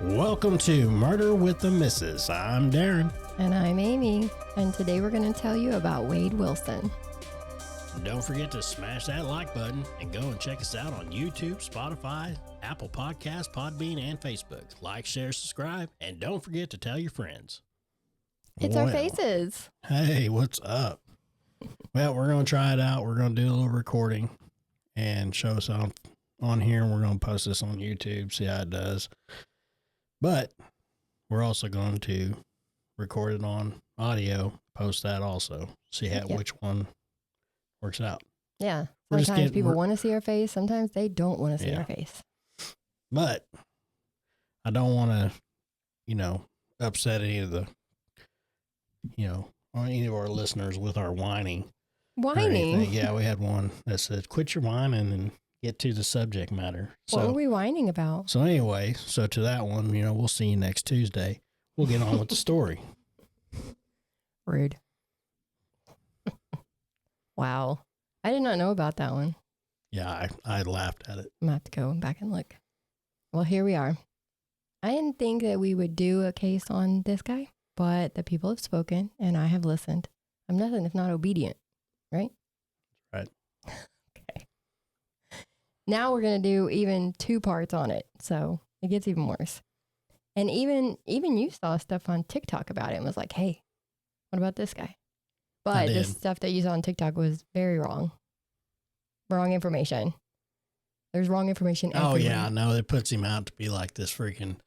Welcome to Murder with the Missus. I'm Darren. And I'm Amy, and today we're going to tell you about Wade Wilson. Don't forget to smash that like button and go and check us out on YouTube, Spotify, Apple Podcasts, Podbean, and Facebook. Like, share, subscribe, and don't forget to tell your friends. It's our faces. Hey, what's up? Well, we're going to try it out. We're going to do a little recording and show us on here, and we're going to post this on YouTube, see how it does. But we're also going to record it on audio, post that also, see which one works out. Yeah. Sometimes people want to see our face. Sometimes they don't want to see our face. But I don't want to, upset any of the, any of our listeners with our whining. Whining? Yeah, we had one that said, quit your whining and get to the subject matter. What were we whining about? So anyway, to that one, we'll see you next Tuesday. We'll get on with the story. Rude. Wow. I did not know about that one. Yeah, I laughed at it. I'm going to have to go back and look. Well, here we are. I didn't think that we would do a case on this guy, but the people have spoken and I have listened. I'm nothing if not obedient, right? Right. Okay. Now we're going to do even 2 parts on it, so it gets even worse. And even you saw stuff on TikTok about it and was like, hey, what about this guy? But the stuff that you saw on TikTok was very wrong. Wrong information. There's wrong information everywhere. Oh, yeah, no, it puts him out to be like this freaking,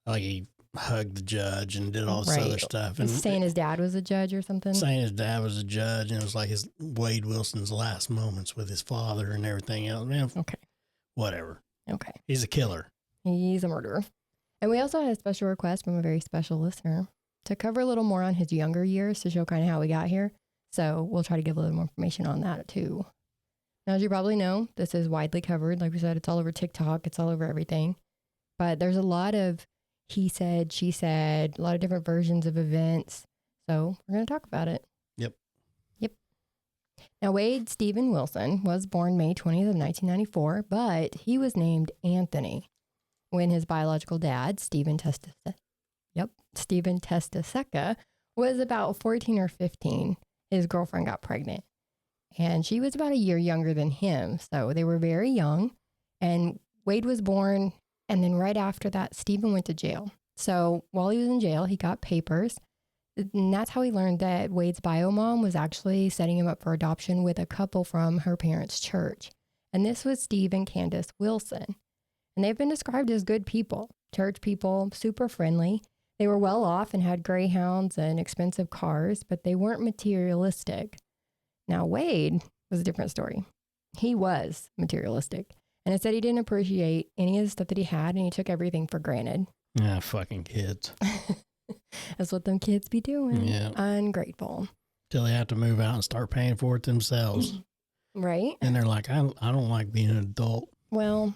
like he hugged the judge and did all this other stuff. And saying his dad was a judge or something? Saying his dad was a judge, and it was like his Wade Wilson's last moments with his father and everything else. Man, okay. Whatever. Okay. He's a killer. He's a murderer. And we also had a special request from a very special listener to cover a little more on his younger years to show kind of how we got here. So we'll try to give a little more information on that too. Now, as you probably know, this is widely covered. Like we said, it's all over TikTok. It's all over everything. But there's a lot of he said, she said, a lot of different versions of events. So we're going to talk about it. Yep. Now, Wade Stephen Wilson was born May 20th of 1994, but he was named Anthony when his biological dad, Stephen Testaseca, was about 14 or 15. His girlfriend got pregnant, and she was about a year younger than him. So they were very young, and Wade was born. And then right after that, Stephen went to jail. So while he was in jail, he got papers. And that's how he learned that Wade's bio mom was actually setting him up for adoption with a couple from her parents' church. And this was Steve and Candace Wilson. And they've been described as good people, church people, super friendly. They were well off and had greyhounds and expensive cars, but they weren't materialistic. Now, Wade was a different story. He was materialistic. And it said he didn't appreciate any of the stuff that he had, and he took everything for granted. Yeah, fucking kids. That's what them kids be doing. Yeah. Ungrateful. Till they have to move out and start paying for it themselves. Right. And they're like, I don't like being an adult. Well,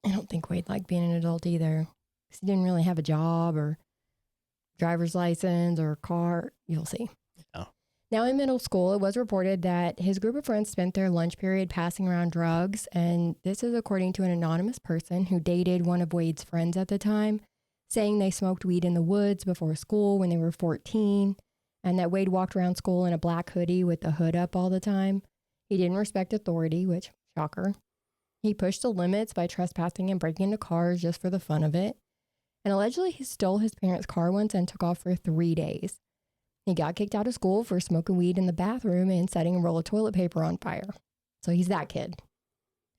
I don't think Wade liked being an adult either. Because he didn't really have a job or driver's license or car. You'll see. Yeah. Now, in middle school, it was reported that his group of friends spent their lunch period passing around drugs. And this is according to an anonymous person who dated one of Wade's friends at the time, saying they smoked weed in the woods before school when they were 14, and that Wade walked around school in a black hoodie with the hood up all the time. He didn't respect authority, which, shocker. He pushed the limits by trespassing and breaking into cars just for the fun of it. And allegedly, he stole his parents' car once and took off for 3 days. He got kicked out of school for smoking weed in the bathroom and setting a roll of toilet paper on fire. So he's that kid.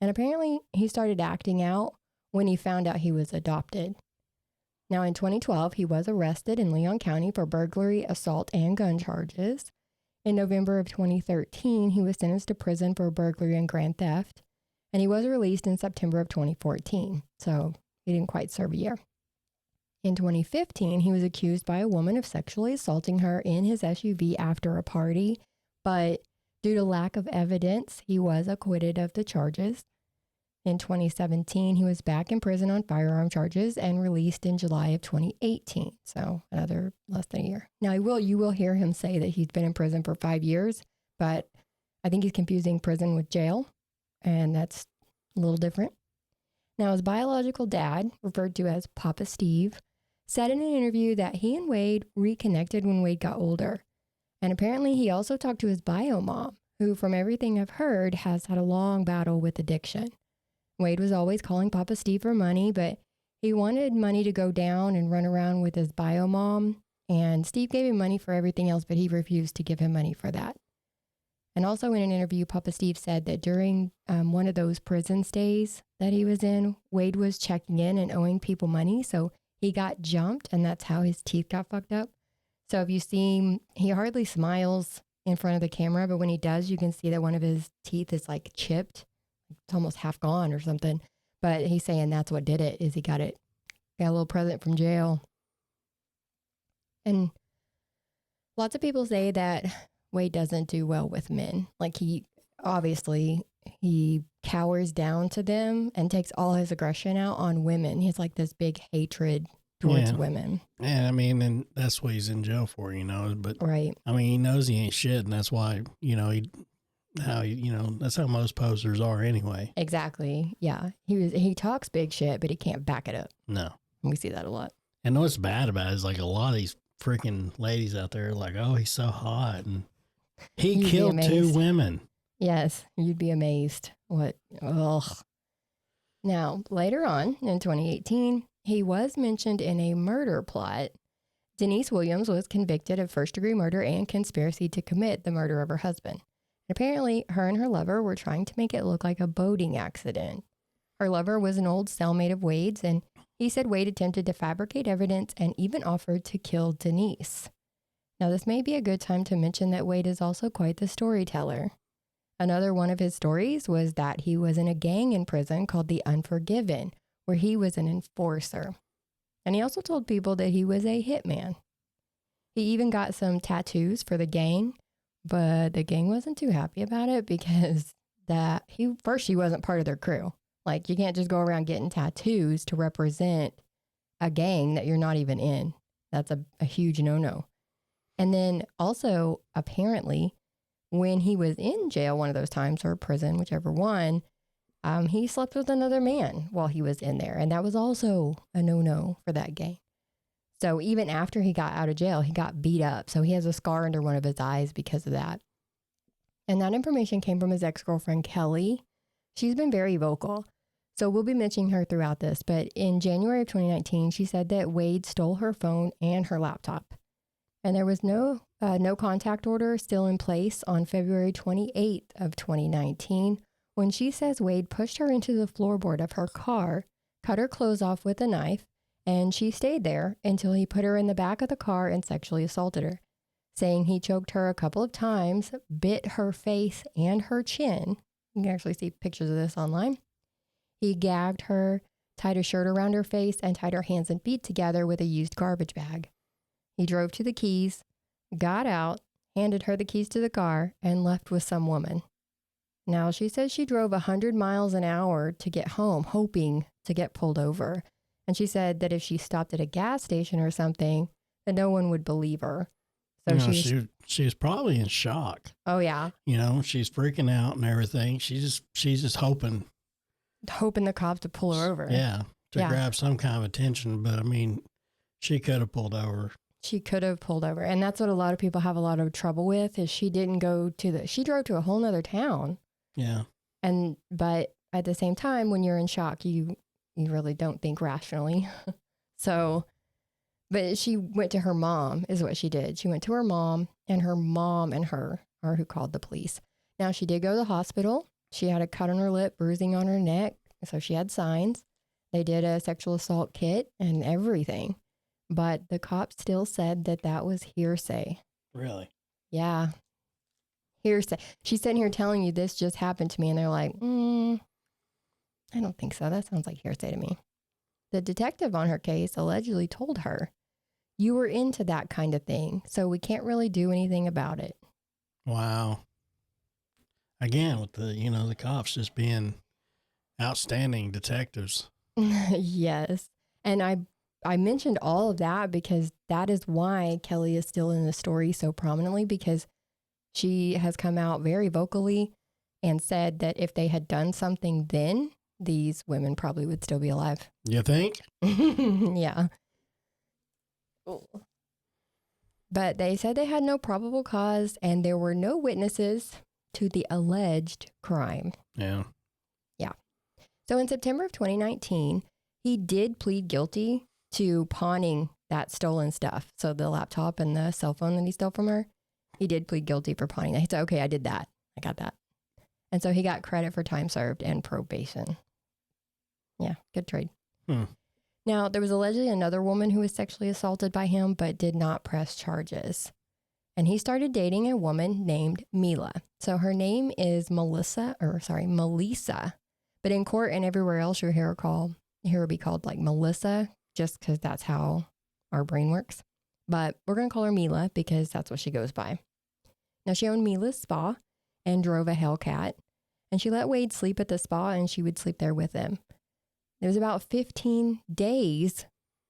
And apparently, he started acting out when he found out he was adopted. Now, in 2012, he was arrested in Leon County for burglary, assault, and gun charges. In November of 2013, he was sentenced to prison for burglary and grand theft. And he was released in September of 2014. So he didn't quite serve a year. In 2015, he was accused by a woman of sexually assaulting her in his SUV after a party, but due to lack of evidence, he was acquitted of the charges. In 2017, he was back in prison on firearm charges and released in July of 2018, so another less than a year. Now, you will hear him say that he's been in prison for 5 years, but I think he's confusing prison with jail, and that's a little different. Now, his biological dad, referred to as Papa Steve, said in an interview that he and Wade reconnected when Wade got older. And apparently he also talked to his bio mom, who, from everything I've heard, has had a long battle with addiction. Wade was always calling Papa Steve for money, but he wanted money to go down and run around with his bio mom. And Steve gave him money for everything else, but he refused to give him money for that. And also in an interview, Papa Steve said that during one of those prison stays that he was in, Wade was checking in and owing people money. So he got jumped, and that's how his teeth got fucked up. So if you see him, he hardly smiles in front of the camera, but when he does, you can see that one of his teeth is like chipped. It's almost half gone or something. But he's saying that's what did it, is he got a little present from jail. And lots of people say that Wade doesn't do well with men. Like he cowers down to them and takes all his aggression out on women. He's like this big hatred towards women. Yeah, I mean, and that's what he's in jail for, but right. I mean, he knows he ain't shit, and that's why, that's how most posers are anyway. Exactly. Yeah. He talks big shit, but he can't back it up. No. We see that a lot. And what's bad about it is like a lot of these freaking ladies out there are like, oh, he's so hot, and he killed 2 women. Yes, you'd be amazed. Ugh. Now, later on in 2018, he was mentioned in a murder plot. Denise Williams was convicted of first-degree murder and conspiracy to commit the murder of her husband. And apparently, her and her lover were trying to make it look like a boating accident. Her lover was an old cellmate of Wade's, and he said Wade attempted to fabricate evidence and even offered to kill Denise. Now, this may be a good time to mention that Wade is also quite the storyteller. Another one of his stories was that he was in a gang in prison called the Unforgiven, where he was an enforcer. And he also told people that he was a hitman. He even got some tattoos for the gang, but the gang wasn't too happy about it because he wasn't part of their crew. Like, you can't just go around getting tattoos to represent a gang that you're not even in. That's a huge no-no. And then also, apparently, when he was in jail one of those times, or prison, whichever one, he slept with another man while he was in there. And that was also a no-no for that gang. So even after he got out of jail, he got beat up. So he has a scar under one of his eyes because of that. And that information came from his ex-girlfriend, Kelly. She's been very vocal. So we'll be mentioning her throughout this. But in January of 2019, she said that Wade stole her phone and her laptop. And there was no contact order still in place on February 28th of 2019, when she says Wade pushed her into the floorboard of her car, cut her clothes off with a knife, and she stayed there until he put her in the back of the car and sexually assaulted her, saying he choked her a couple of times, bit her face and her chin. You can actually see pictures of this online. He gagged her, tied a shirt around her face, and tied her hands and feet together with a used garbage bag. He drove to the keys, got out, handed her the keys to the car, and left with some woman. Now, she says she drove 100 miles an hour to get home, hoping to get pulled over. And she said that if she stopped at a gas station or something, that no one would believe her. So she was probably in shock. Oh, yeah. She's freaking out and everything. She's just hoping the cops to pull her over. Yeah, grab some kind of attention. But, I mean, she could have pulled over. She could have pulled over. And that's what a lot of people have a lot of trouble with, is she didn't go she drove to a whole nother town. Yeah. But at the same time, when you're in shock, you really don't think rationally. But she went to her mom, is what she did. She went to her mom and her are who called the police. Now, she did go to the hospital. She had a cut on her lip, bruising on her neck. So she had signs. They did a sexual assault kit and everything. But the cops still said that was hearsay. Really? Yeah. Hearsay. She's sitting here telling you this just happened to me, and they're like, I don't think so. That sounds like hearsay to me. The detective on her case allegedly told her, you were into that kind of thing, so we can't really do anything about it. Wow. Again, with the cops just being outstanding detectives. Yes. And I mentioned all of that because that is why Kelly is still in the story so prominently, because she has come out very vocally and said that if they had done something then, these women probably would still be alive. You think? Yeah. But they said they had no probable cause and there were no witnesses to the alleged crime. Yeah. Yeah. So in September of 2019, he did plead guilty to pawning that stolen stuff. So the laptop and the cell phone that he stole from her, he did plead guilty for pawning that. He said, okay, I did that. I got that. And so he got credit for time served and probation. Yeah, good trade. Now, there was allegedly another woman who was sexually assaulted by him, but did not press charges. And he started dating a woman named Mila. So her name is Melissa. But in court and everywhere else, you'll hear her be called like Melissa, just because that's how our brain works. But we're going to call her Mila because that's what she goes by. Now, she owned Mila's spa and drove a Hellcat. And she let Wade sleep at the spa and she would sleep there with him. It was about 15 days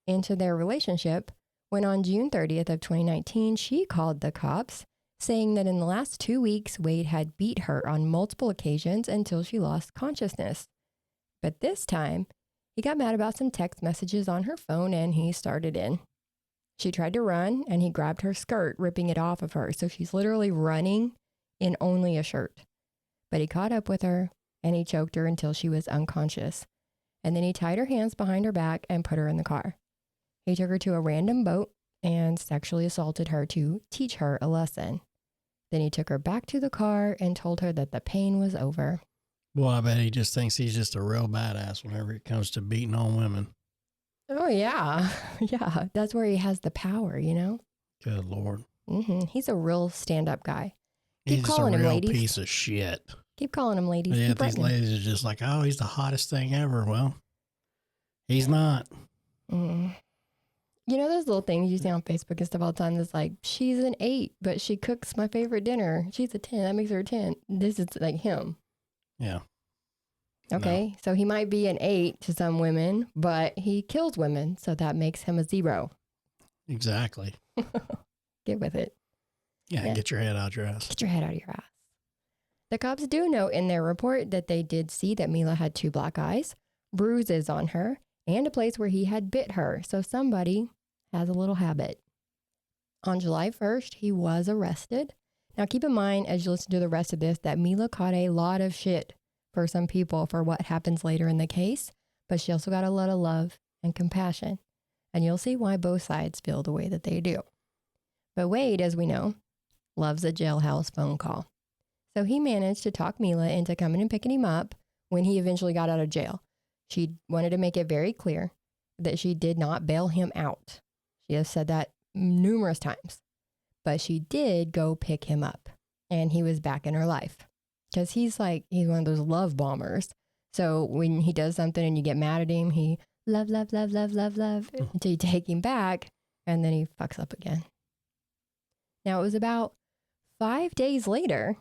into their relationship when on June 30th of 2019, she called the cops saying that in the last 2 weeks, Wade had beat her on multiple occasions until she lost consciousness. But this time, he got mad about some text messages on her phone and he started in. She tried to run and he grabbed her skirt, ripping it off of her. So she's literally running in only a shirt. But he caught up with her and he choked her until she was unconscious. And then he tied her hands behind her back and put her in the car. He took her to a random boat and sexually assaulted her to teach her a lesson. Then he took her back to the car and told her that the pain was over. Well, I bet he just thinks he's just a real badass whenever it comes to beating on women. Oh, yeah. Yeah, that's where he has the power, you know? Good Lord. He's a real stand-up guy. He's Keep just calling a him, real ladies. piece of shit. Keep calling him ladies. Yeah, Keep these writing ladies are just like, oh, he's the hottest thing ever. Well, he's not. You know those little things you see on Facebook and stuff all the time that's like, she's an 8, but she cooks my favorite dinner. She's a 10. That makes her a 10. This is like him. Yeah. Okay, No. so he might be an 8 to some women, but he kills women, so that makes him a 0. Exactly. Get with it. Yeah, get your head out your ass. Get your head out of your ass. The cops do note in their report that they did see that Mila had 2 black eyes, bruises on her, and a place where he had bit her. So somebody has a little habit. On July 1st, he was arrested. Now keep in mind as you listen to the rest of this that Mila caught a lot of shit for some people for what happens later in the case, but she also got a lot of love and compassion. And you'll see why both sides feel the way that they do. But Wade, as we know, loves a jailhouse phone call. So he managed to talk Mila into coming and picking him up when he eventually got out of jail. She wanted to make it very clear that she did not bail him out. She has said that numerous times. But she did go pick him up. And he was back in her life. Because he's one of those love bombers. So when he does something and you get mad at him, he love until you take him back. And then he fucks up again. Now it was about 5 days later.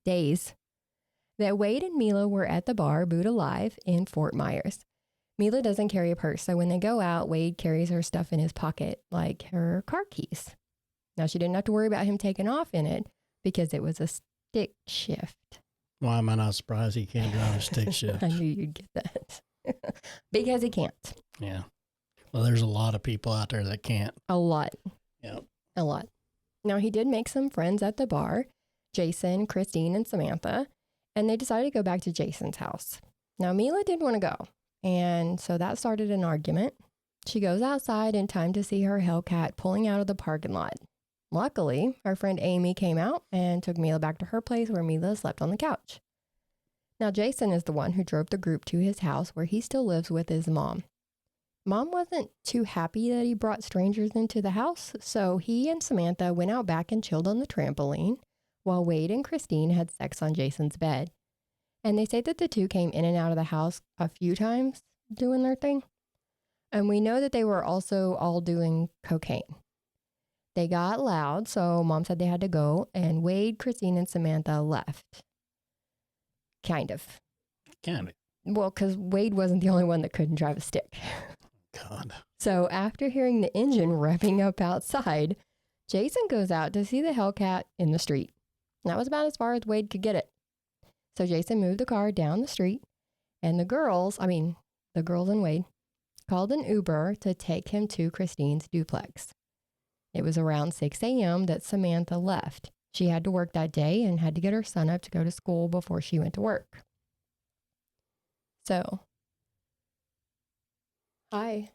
That Wade and Mila were at the bar, Boot Alive, in Fort Myers. Mila doesn't carry a purse, so when they go out, Wade carries her stuff in his pocket, like her car keys. Now, she didn't have to worry about him taking off in it because it was a stick shift. Why am I not surprised he can't drive a stick shift? I knew you'd get that. Because he can't. Yeah. Well, there's a lot of people out there that can't. A lot. Yeah. A lot. Now, he did make some friends at the bar, Jason, Kristine, and Samantha, and they decided to go back to Jason's house. Now, Mila didn't want to go, and so that started an argument. She goes outside in time to see her Hellcat pulling out of the parking lot. Luckily, our friend Amy came out and took Mila back to her place where Mila slept on the couch. Now, Jason is the one who drove the group to his house where he still lives with his mom. Mom wasn't too happy that he brought strangers into the house, so he and Samantha went out back and chilled on the trampoline, while Wade and Kristine had sex on Jason's bed. And they say that the two came in and out of the house a few times doing their thing. And we know that they were also all doing cocaine. They got loud, so Mom said they had to go, and Wade, Kristine, and Samantha left. Kind of. Well, because Wade wasn't the only one that couldn't drive a stick. God. So after hearing the engine revving up outside, Jason goes out to see the Hellcat in the street. That was about as far as Wade could get it. So Jason moved the car down the street, and the girls and Wade, called an Uber to take him to Kristine's duplex. It was around 6 a.m. that Samantha left. She had to work that day and had to get her son up to go to school before she went to work. So, hi.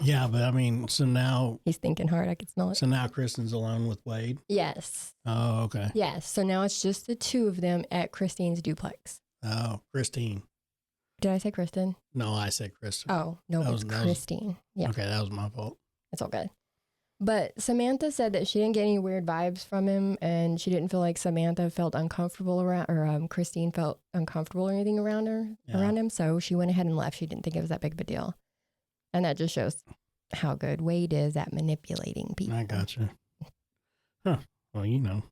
Yeah, but I mean, so now He's thinking hard. I could smell it. So now Kristen's alone with Wade? Yes. Oh, okay. Yes. So now it's just the two of them at Kristine's duplex. Oh, Kristine. Did I say Kristen? No, I said Kristen. Oh, no, it was Kristine. Yeah. Okay, that was my fault. It's all good. But Samantha said that she didn't get any weird vibes from him, and she didn't feel like Samantha felt uncomfortable around, or Kristine felt uncomfortable or anything around him. So she went ahead and left. She didn't think it was that big of a deal. And that just shows how good Wade is at manipulating people. I gotcha. Huh. Well, you know.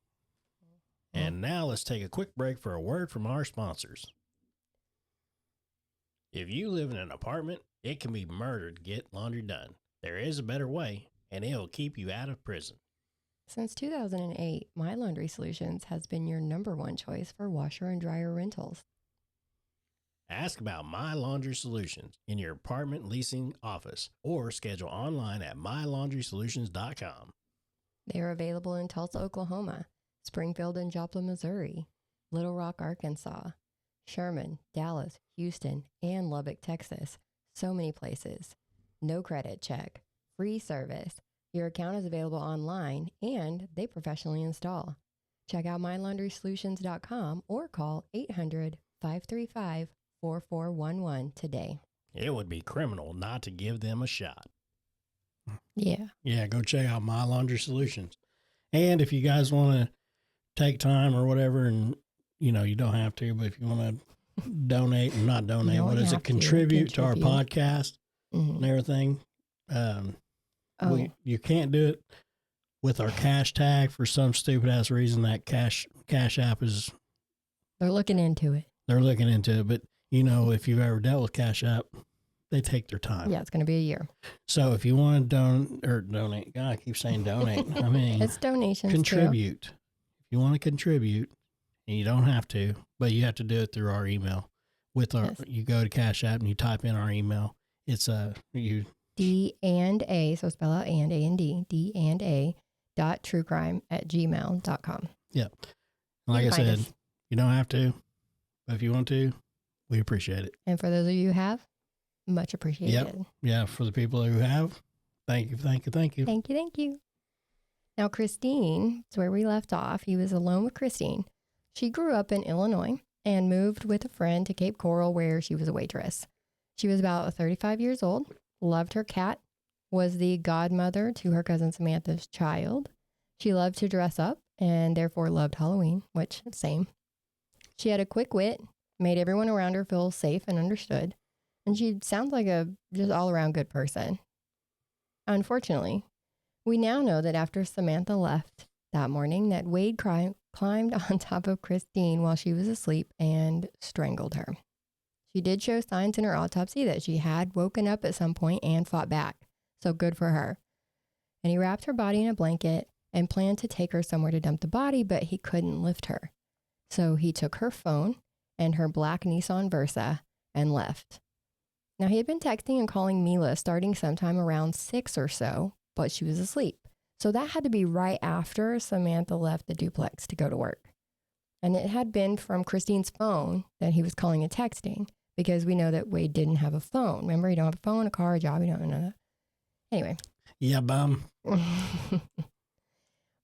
And now let's take a quick break for a word from our sponsors. If you live in an apartment, it can be murder to get laundry done. There is a better way, and it will keep you out of prison. Since 2008, My Laundry Solutions has been your #1 choice for washer and dryer rentals. Ask about My Laundry Solutions in your apartment leasing office or schedule online at mylaundrysolutions.com. They are available in Tulsa, Oklahoma, Springfield and Joplin, Missouri, Little Rock, Arkansas, Sherman, Dallas, Houston, and Lubbock, Texas. So many places. No credit check. Free service. Your account is available online, and they professionally install. Check out mylaundrysolutions.com or call 800-535-4411 today. It would be criminal not to give them a shot. Yeah. Yeah, go check out My Laundry Solutions. And if you guys want to take time or whatever, and you know, you don't have to, but if you want to donate, or not donate, what is it? Contribute to our podcast and everything. You can't do it with our cash tag for some stupid ass reason. That cash app is. They're looking into it. But you know, if you've ever dealt with Cash App, they take their time. Yeah, it's going to be a year. So if you want to donate, God, I keep saying donate. I mean, it's donations. Contribute. Too. If you want to contribute, and you don't have to, but you have to do it through our email. You go to Cash App and you type in our email. It's D&A, so spell out and D&A .truecrime@gmail.com. Yeah. Like I said, you don't have to, but if you want to, we appreciate it. And for those of you who have, much appreciated. Yep. Yeah, for the people who have, thank you. Thank you. Now, Kristine, it's where we left off. He was alone with Kristine. She grew up in Illinois and moved with a friend to Cape Coral, where she was a waitress. She was about 35 years old, loved her cat, was the godmother to her cousin Samantha's child. She loved to dress up and therefore loved Halloween, which, same. She had a quick wit, made everyone around her feel safe and understood, and she sounds like a just all-around good person. Unfortunately, we now know that after Samantha left that morning, that Wade climbed on top of Kristine while she was asleep and strangled her. She did show signs in her autopsy that she had woken up at some point and fought back, so good for her. And he wrapped her body in a blanket and planned to take her somewhere to dump the body, but he couldn't lift her. So he took her phone and her black Nissan Versa and left. Now, he had been texting and calling Mila starting sometime around 6 or so, but she was asleep. So that had to be right after Samantha left the duplex to go to work. And it had been from Kristine's phone that he was calling and texting, because we know that Wade didn't have a phone. Remember, you don't have a phone, a car, a job, you don't know that. Anyway. Yeah, bum.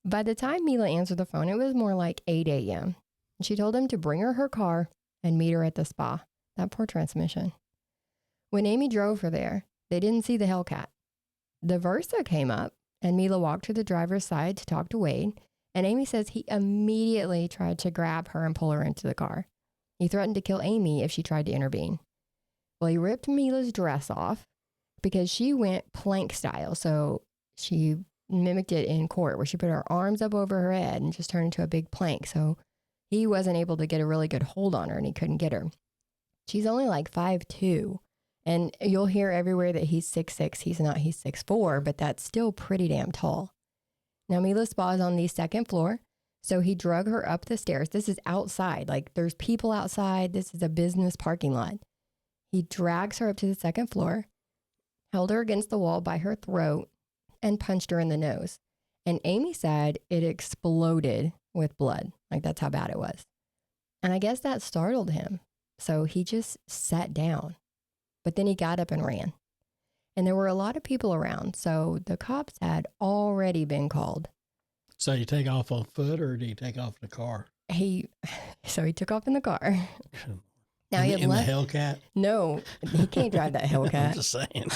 By the time Mila answered the phone, it was more like 8 a.m. She told him to bring her car and meet her at the spa. That poor transmission. When Amy drove her there, they didn't see the Hellcat. The Versa came up, and Mila walked to the driver's side to talk to Wade, and Amy says he immediately tried to grab her and pull her into the car. He threatened to kill Amy if she tried to intervene. Well, he ripped Mila's dress off because she went plank style, so she mimicked it in court, where she put her arms up over her head and just turned into a big plank, so he wasn't able to get a really good hold on her, and he couldn't get her. She's only like 5'2", and you'll hear everywhere that he's 6'6". He's not, he's 6'4", but that's still pretty damn tall. Now, Mila's spa is on the second floor, So he drug her up the stairs. This is outside. Like there's people outside. This is a business parking lot. He drags her up to the second floor, held her against the wall by her throat, and punched her in the nose. And Amy said it exploded with blood. Like that's how bad it was. And I guess that startled him. So he just sat down. But then he got up and ran. And there were a lot of people around. So the cops had already been called. So you take off on foot or do you take off in the car? So he took off in the car. Now he had in left, the Hellcat? No, he can't drive that Hellcat. I'm just saying.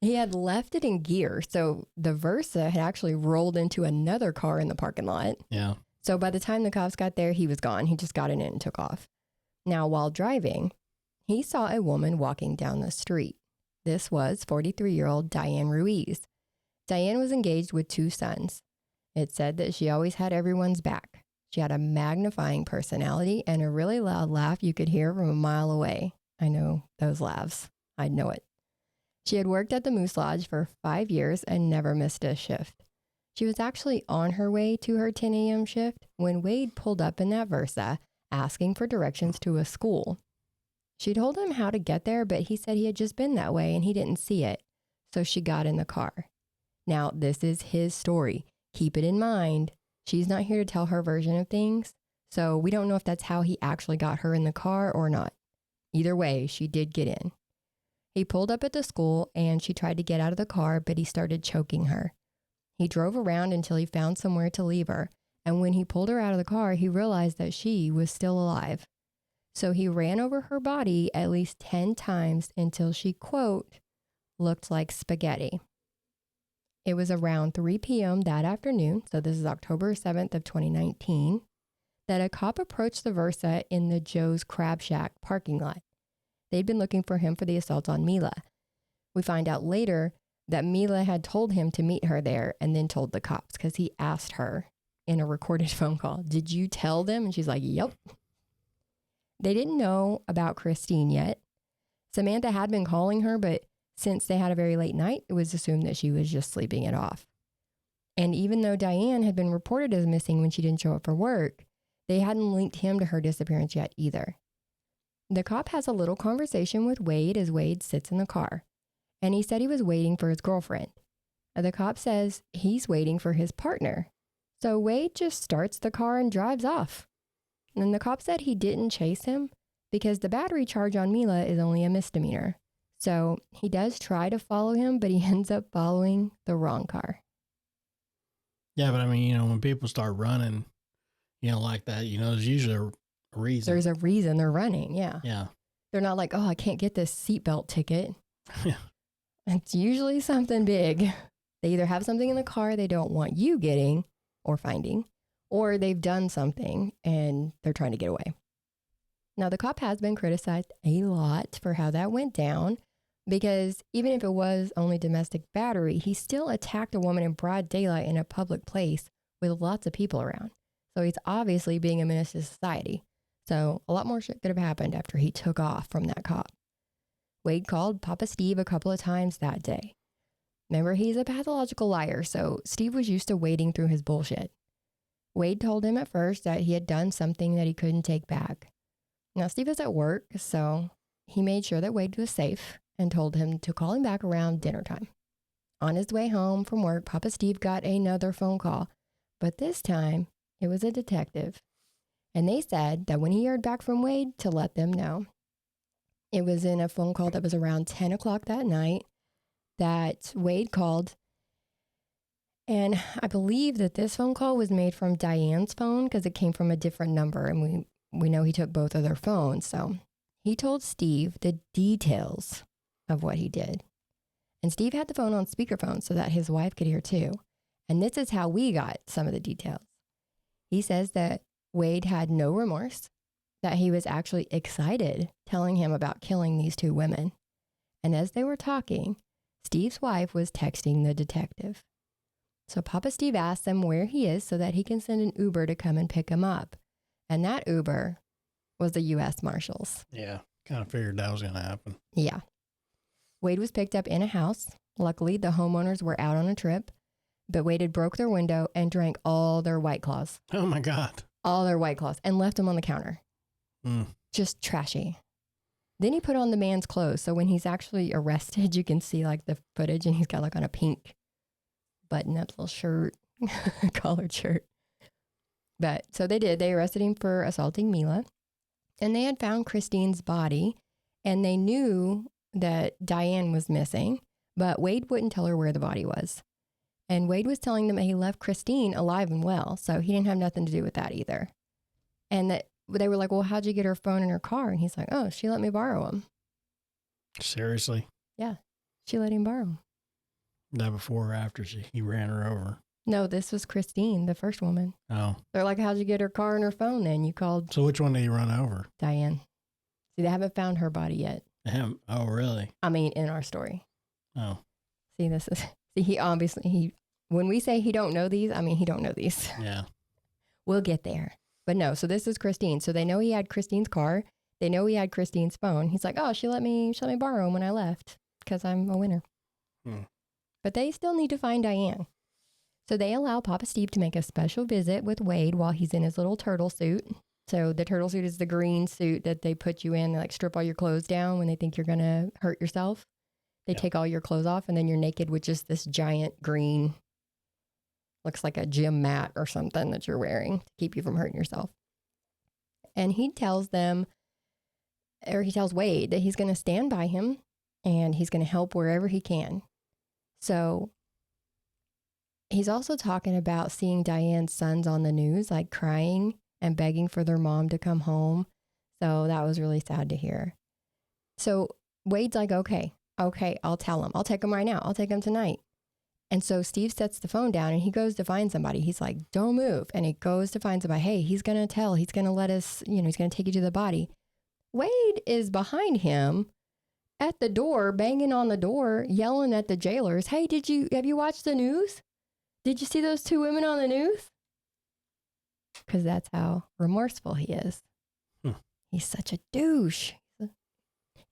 He had left it in gear. So the Versa had actually rolled into another car in the parking lot. Yeah. So by the time the cops got there, he was gone. He just got in it and took off. Now, while driving, he saw a woman walking down the street. This was 43-year-old Diane Ruiz. Diane was engaged with 2 sons. It said that she always had everyone's back. She had a magnifying personality and a really loud laugh you could hear from a mile away. I know those laughs. I know it. She had worked at the Moose Lodge for 5 years and never missed a shift. She was actually on her way to her 10 a.m. shift when Wade pulled up in that Versa asking for directions to a school. She told him how to get there, but he said he had just been that way and he didn't see it. So she got in the car. Now, this is his story. Keep it in mind. She's not here to tell her version of things. So we don't know if that's how he actually got her in the car or not. Either way, she did get in. He pulled up at the school and she tried to get out of the car, but he started choking her. He drove around until he found somewhere to leave her. And when he pulled her out of the car, he realized that she was still alive. So he ran over her body at least 10 times until she, quote, looked like spaghetti. It was around 3 p.m. that afternoon, so this is October 7th of 2019, that a cop approached the Versa in the Joe's Crab Shack parking lot. They'd been looking for him for the assault on Mila. We find out later that Mila had told him to meet her there and then told the cops because he asked her in a recorded phone call, "Did you tell them?" And she's like, "Yep." They didn't know about Kristine yet. Samantha had been calling her, but since they had a very late night, it was assumed that she was just sleeping it off. And even though Diane had been reported as missing when she didn't show up for work, they hadn't linked him to her disappearance yet either. The cop has a little conversation with Wade as Wade sits in the car, and he said he was waiting for his girlfriend. The cop says he's waiting for his partner. So Wade just starts the car and drives off. And the cop said he didn't chase him because the battery charge on Mila is only a misdemeanor. So he does try to follow him, but he ends up following the wrong car. Yeah, but I mean, when people start running, like that, there's usually a reason. There's a reason they're running, yeah. Yeah. They're not like, oh, I can't get this seatbelt ticket. Yeah. It's usually something big. They either have something in the car they don't want you getting or finding, or they've done something and they're trying to get away. Now, the cop has been criticized a lot for how that went down because even if it was only domestic battery, he still attacked a woman in broad daylight in a public place with lots of people around. So he's obviously being a menace to society. So a lot more shit could have happened after he took off from that cop. Wade called Papa Steve a couple of times that day. Remember, he's a pathological liar, so Steve was used to wading through his bullshit. Wade told him at first that he had done something that he couldn't take back. Now, Steve is at work, so he made sure that Wade was safe and told him to call him back around dinner time. On his way home from work, Papa Steve got another phone call, but this time it was a detective. And they said that when he heard back from Wade, to let them know. It was in a phone call that was around 10 o'clock that night that Wade called. And I believe that this phone call was made from Diane's phone because it came from a different number. And we know he took both of their phones. So he told Steve the details of what he did. And Steve had the phone on speakerphone so that his wife could hear too. And this is how we got some of the details. He says that Wade had no remorse, that he was actually excited telling him about killing these 2 women. And as they were talking, Steve's wife was texting the detective. So Papa Steve asked them where he is so that he can send an Uber to come and pick him up. And that Uber was the U.S. Marshals. Yeah, kind of figured that was going to happen. Yeah. Wade was picked up in a house. Luckily, the homeowners were out on a trip. But Wade had broke their window and drank all their White Claws. Oh my God. All their White Claws and left them on the counter. Just trashy. Then he put on the man's clothes. So when he's actually arrested, you can see like the footage and he's got like on a pink button-up little shirt, collared shirt. But so they did. They arrested him for assaulting Mila. And they had found Kristine's body and they knew that Diane was missing, but Wade wouldn't tell her where the body was. And Wade was telling them that he left Kristine alive and well. So he didn't have nothing to do with that either. And that they were like, well, how'd you get her phone and her car? And he's like, oh, she let me borrow them. Seriously? Yeah. She let him borrow them. That before or after he ran her over? No, this was Kristine, the first woman. Oh. They're like, how'd you get her car and her phone then? You called. So which one did he run over? Diane. See, they haven't found her body yet. Him? Oh, really? I mean, in our story. Oh. See, when we say he don't know these, I mean, he don't know these. Yeah. We'll get there. But no, so this is Kristine. So they know he had Kristine's car. They know he had Kristine's phone. He's like, oh, she let me borrow him when I left because I'm a winner. But they still need to find Diane. So they allow Papa Steve to make a special visit with Wade while he's in his little turtle suit. So the turtle suit is the green suit that they put you in, like strip all your clothes down when they think you're going to hurt yourself. They take all your clothes off and then you're naked with just this giant green, looks like a gym mat or something that you're wearing to keep you from hurting yourself. And he tells Wade that he's going to stand by him and he's going to help wherever he can. So he's also talking about seeing Diane's sons on the news, like crying and begging for their mom to come home. So that was really sad to hear. So Wade's like, okay, I'll tell him. I'll take him right now. I'll take him tonight. And so Steve sets the phone down and he goes to find somebody. He's like, don't move. And he goes to find somebody. Hey, he's going to tell. He's going to let us, he's going to take you to the body. Wade is behind him at the door, banging on the door, yelling at the jailers. Hey, have you watched the news? Did you see those two women on the news? Because that's how remorseful he is. He's such a douche.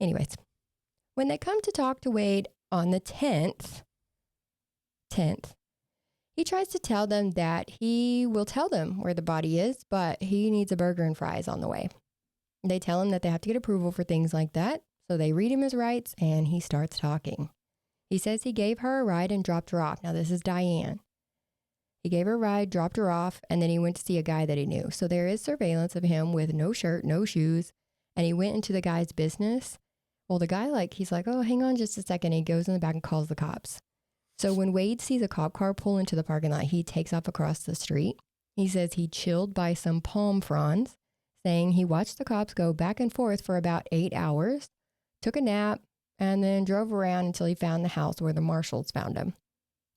Anyways, when they come to talk to Wade on the 10th, he tries to tell them that he will tell them where the body is, but he needs a burger and fries on the way. They tell him that they have to get approval for things like that. So they read him his rights and he starts talking. He says he gave her a ride and dropped her off. Now this is Diane. He gave her a ride, dropped her off, and then he went to see a guy that he knew. So there is surveillance of him with no shirt, no shoes, and he went into the guy's business. Well, the guy, he's like, oh, hang on just a second. He goes in the back and calls the cops. So when Wade sees a cop car pull into the parking lot, he takes off across the street. He says he chilled by some palm fronds, saying he watched the cops go back and forth for about 8 hours, took a nap, and then drove around until he found the house where the marshals found him.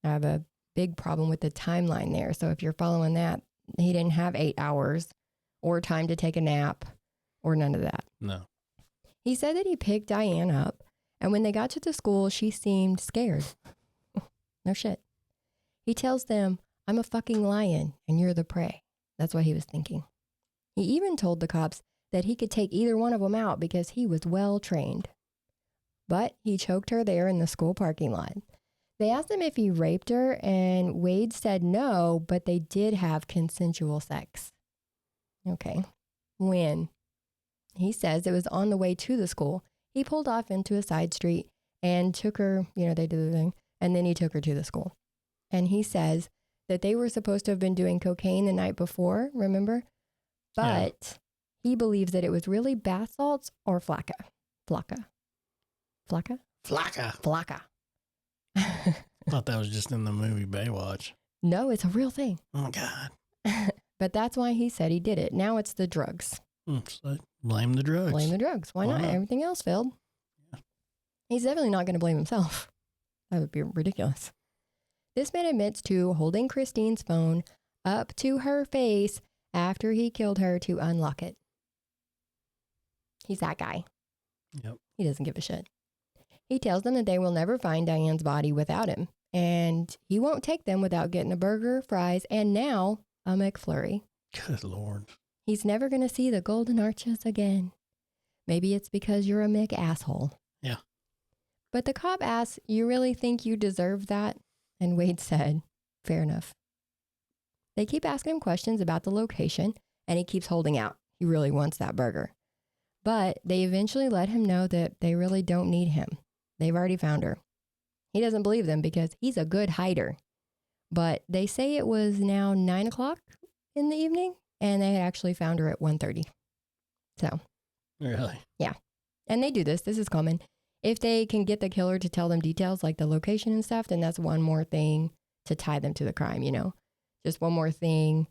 I have a big problem with the timeline there. So if you're following that, he didn't have 8 hours or time to take a nap or none of that. No. He said that he picked Diane up, and when they got to the school, she seemed scared. No shit. He tells them, I'm a fucking lion and you're the prey. That's what he was thinking. He even told the cops that he could take either one of them out because he was well trained. But he choked her there in the school parking lot. They asked him if he raped her, and Wade said no, but they did have consensual sex. Okay. When? He says it was on the way to the school. He pulled off into a side street and took her, they did the thing, and then he took her to the school. And he says that they were supposed to have been doing cocaine the night before, remember? But he believes that it was really bath salts or flakka. Flakka. I thought that was just in the movie Baywatch. No, it's a real thing. Oh, God. But that's why he said he did it. Now it's the drugs. So blame the drugs. Blame the drugs. Why not? Everything else failed. Yeah. He's definitely not going to blame himself. That would be ridiculous. This man admits to holding Kristine's phone up to her face after he killed her to unlock it. He's that guy. Yep. He doesn't give a shit. He tells them that they will never find Diane's body without him, and he won't take them without getting a burger, fries, and now a McFlurry. Good Lord. He's never going to see the golden arches again. Maybe it's because you're a McAsshole. Yeah. But the cop asks, you really think you deserve that? And Wade said, Fair enough. They keep asking him questions about the location, and he keeps holding out. He really wants that burger. But they eventually let him know that they really don't need him. They've already found her. He doesn't believe them because he's a good hider. But they say it was now 9 o'clock in the evening, and they had actually found her at 1:30. So. Really? Yeah. And they do this. This is common. If they can get the killer to tell them details like the location and stuff, then that's one more thing to tie them to the crime, you know? Just one more thing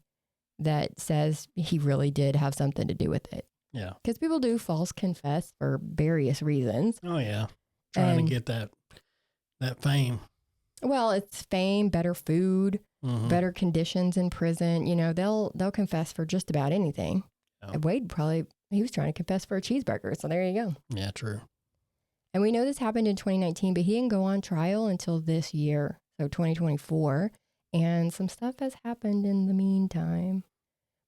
that says he really did have something to do with it. Yeah. Because people do false confess for various reasons. Oh, yeah. Trying to get that fame. Well, it's fame, better food, better conditions in prison. You know, they'll confess for just about anything. Oh. Wade he was trying to confess for a cheeseburger. So there you go. Yeah, true. And we know this happened in 2019, but he didn't go on trial until this year, so 2024. And some stuff has happened in the meantime.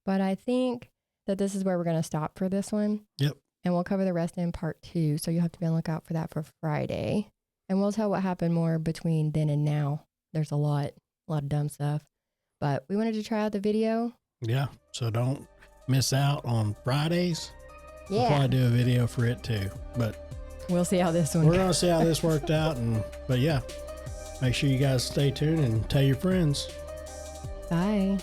But I think that this is where we're going to stop for this one. Yep. And we'll cover the rest in part 2. So you'll have to be on the lookout for that for Friday. And we'll tell what happened more between then and now. There's a lot of dumb stuff. But we wanted to try out the video. Yeah. So don't miss out on Fridays. Yeah. We'll probably do a video for it too. But we'll see how this one We're going to see how this worked out. But yeah, make sure you guys stay tuned and tell your friends. Bye.